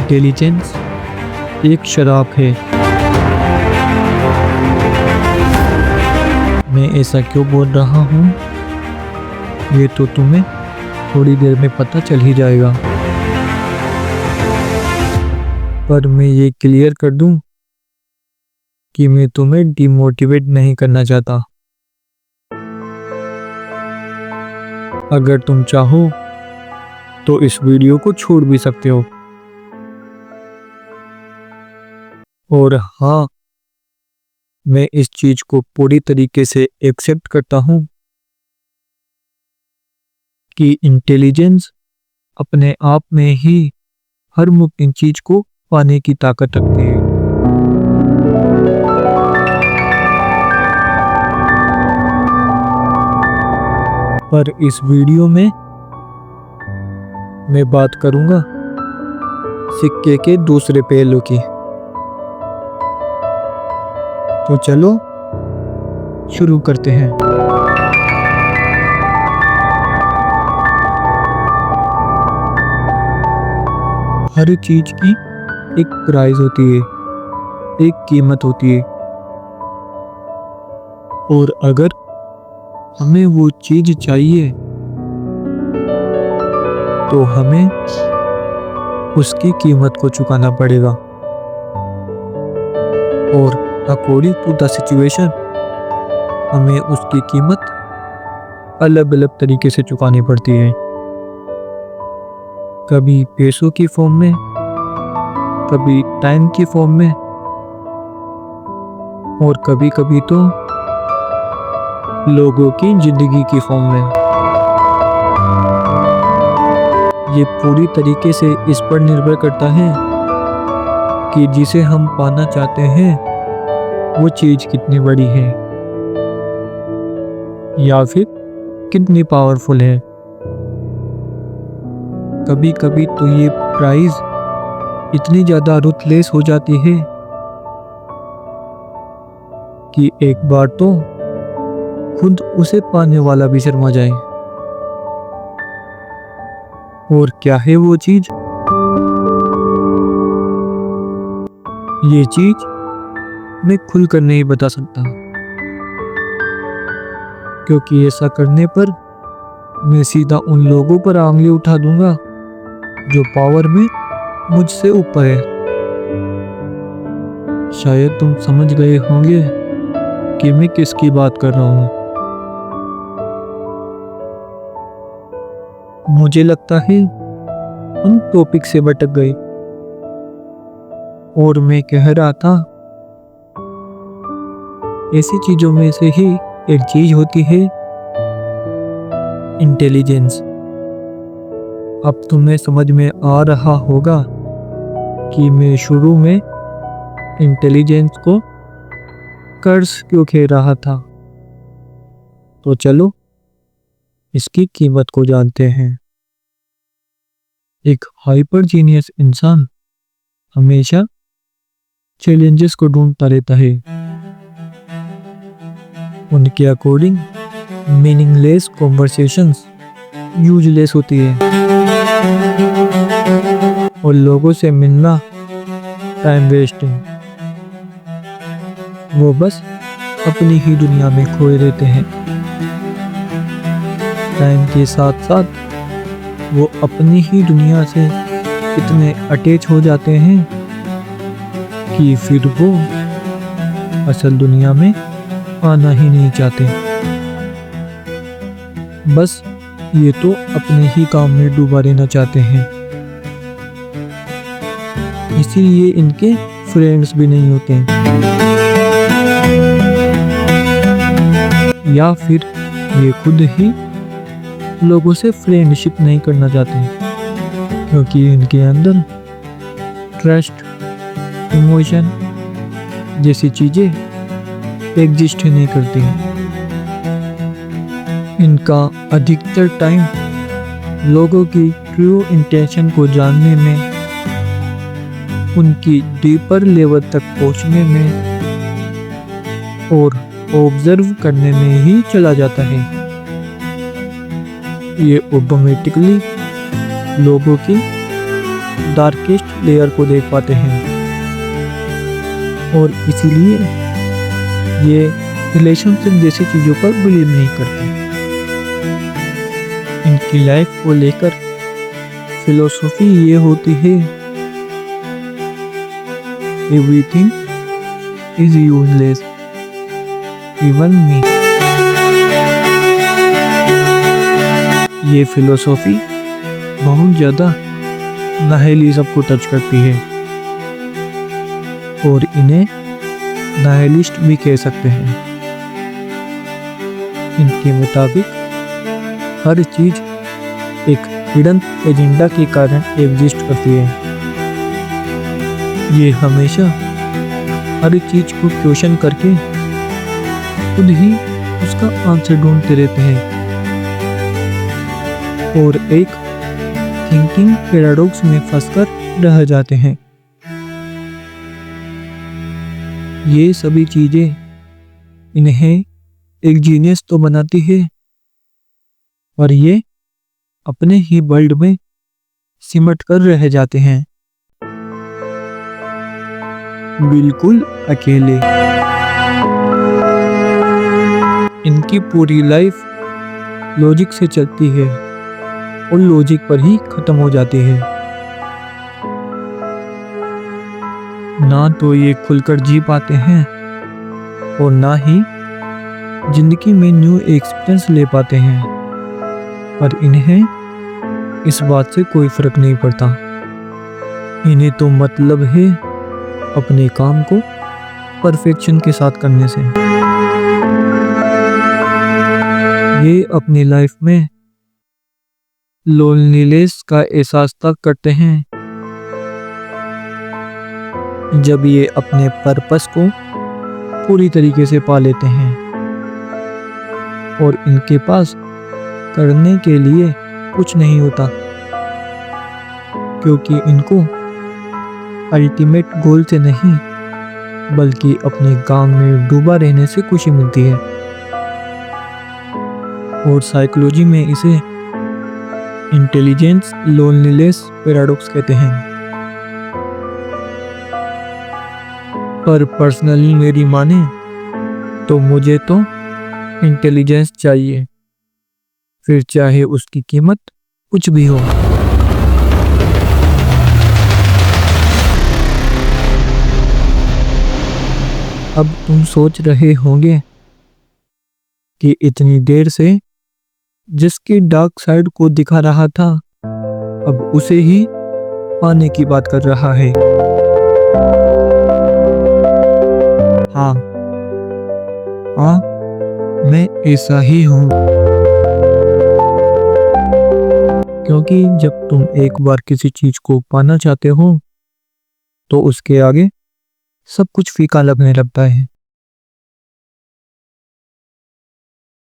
Intelligence एक शराब है। मैं ऐसा क्यों बोल रहा हूँ ये तो तुम्हें थोड़ी देर में पता चल ही जाएगा, पर मैं ये क्लियर कर दूं कि मैं तुम्हें डिमोटिवेट नहीं करना चाहता। अगर तुम चाहो तो इस वीडियो को छोड़ भी सकते हो। और हाँ, मैं इस चीज को पूरी तरीके से एक्सेप्ट करता हूँ कि इंटेलिजेंस अपने आप में ही हर मुमकिन चीज को पाने की ताकत रखती है। पर इस वीडियो में मैं बात करूंगा सिक्के के दूसरे पहलू की। तो चलो शुरू करते हैं। हर चीज की एक प्राइस होती है, एक कीमत होती है, और अगर हमें वो चीज चाहिए तो हमें उसकी कीमत को चुकाना पड़ेगा। और अकॉर्डिंग टू द सिचुएशन हमें उसकी कीमत अलग अलग तरीके से चुकानी पड़ती है। कभी पैसों की फॉर्म में, कभी टाइम की फॉर्म में, और कभी कभी तो लोगों की जिंदगी की फॉर्म में। ये पूरी तरीके से इस पर निर्भर करता है कि जिसे हम पाना चाहते हैं वो चीज कितनी बड़ी है या फिर कितनी पावरफुल है। कभी कभी तो ये प्राइस इतनी ज्यादा रुथलेस हो जाती है कि एक बार तो खुद उसे पाने वाला भी शर्मा जाए। और क्या है वो चीज? ये चीज मैं खुलकर नहीं बता सकता, क्योंकि ऐसा करने पर मैं सीधा उन लोगों पर आंगली उठा दूंगा जो पावर में मुझसे ऊपर है। शायद तुम समझ गए होंगे कि मैं किसकी बात कर रहा हूं। मुझे लगता है हम टॉपिक से भटक गए, और मैं कह रहा था ऐसी चीजों में से ही एक चीज होती है इंटेलिजेंस। अब तुम्हें समझ में आ रहा होगा कि मैं शुरू में इंटेलिजेंस को कर्ज क्यों कह रहा था। तो चलो इसकी कीमत को जानते हैं। एक हाइपर जीनियस इंसान हमेशा चैलेंजेस को ढूंढता रहता है। उनके अकॉर्डिंग मीनिंगलेस कॉन्वर्सेशंस यूजलेस होती है, और लोगों से मिलना टाइम वेस्टिंग। वो बस अपनी ही दुनिया में खोए रहते हैं। टाइम के साथ साथ वो अपनी ही दुनिया से इतने अटैच हो जाते हैं कि फिर वो असल दुनिया में आना ही नहीं चाहते। बस ये तो अपने ही काम में डूबा रहना चाहते हैं। इसीलिए इनके फ्रेंड्स भी नहीं होते, या फिर ये खुद ही लोगों से फ्रेंडशिप नहीं करना चाहते, क्योंकि इनके अंदर ट्रस्ट, इमोशन जैसी चीजें एग्जिस्ट ही नहीं करती। इनका अधिकतर टाइम लोगों की ट्रू इंटेंशन को जानने में, उनकी डीपर लेवल तक पहुंचने में और ऑब्जर्व करने में ही चला जाता है। ये ऑटोमेटिकली लोगों की डार्केस्ट लेयर को देख पाते हैं और इसीलिए ये रिलेशनशिप जैसी चीज़ों पर बिलीव नहीं करते। इनकी लाइफ को लेकर फिलोसफी ये होती है, एवरीथिंग इज यूजलेस इवन मी। ये फिलोसफी बहुत ज़्यादा नाहिलिज्म को टच करती है और इन्हें नाहिलिस्ट भी कह सकते हैं। इनके मुताबिक हर चीज एक हिडन एजेंडा के कारण एग्जिस्ट करती है। ये हमेशा हर चीज को क्वेश्चन करके खुद ही उसका आंसर ढूंढते रहते हैं और एक थिंकिंग पैराडॉक्स में फंसकर रह जाते हैं। ये सभी चीजें इन्हें एक जीनियस तो बनाती है और ये अपने ही वर्ल्ड में सिमट कर रह जाते हैं, बिल्कुल अकेले। इनकी पूरी लाइफ लॉजिक से चलती है और लॉजिक पर ही खत्म हो जाती है। ना तो ये खुलकर जी पाते हैं और ना ही जिंदगी में न्यू एक्सपीरियंस ले पाते हैं, पर इन्हें इस बात से कोई फर्क नहीं पड़ता। इन्हें तो मतलब है अपने काम को परफेक्शन के साथ करने से। ये अपनी लाइफ में लोनलीनेस का एहसास तक करते हैं जब ये अपने पर्पस को पूरी तरीके से पा लेते हैं और इनके पास करने के लिए कुछ नहीं होता, क्योंकि इनको अल्टीमेट गोल से नहीं बल्कि अपने काम में डूबा रहने से खुशी मिलती है। और साइकोलॉजी में इसे इंटेलिजेंस लोनलीनेस पैराडॉक्स कहते हैं। पर पर्सनली मेरी माने तो मुझे तो इंटेलिजेंस चाहिए, फिर चाहे उसकी कीमत कुछ भी हो। अब तुम सोच रहे होंगे कि इतनी देर से जिसकी डार्क साइड को दिखा रहा था अब उसे ही पाने की बात कर रहा है। हाँ, मैं ऐसा ही हूँ, क्योंकि जब तुम एक बार किसी चीज को पाना चाहते हो तो उसके आगे सब कुछ फीका लगने लगता है।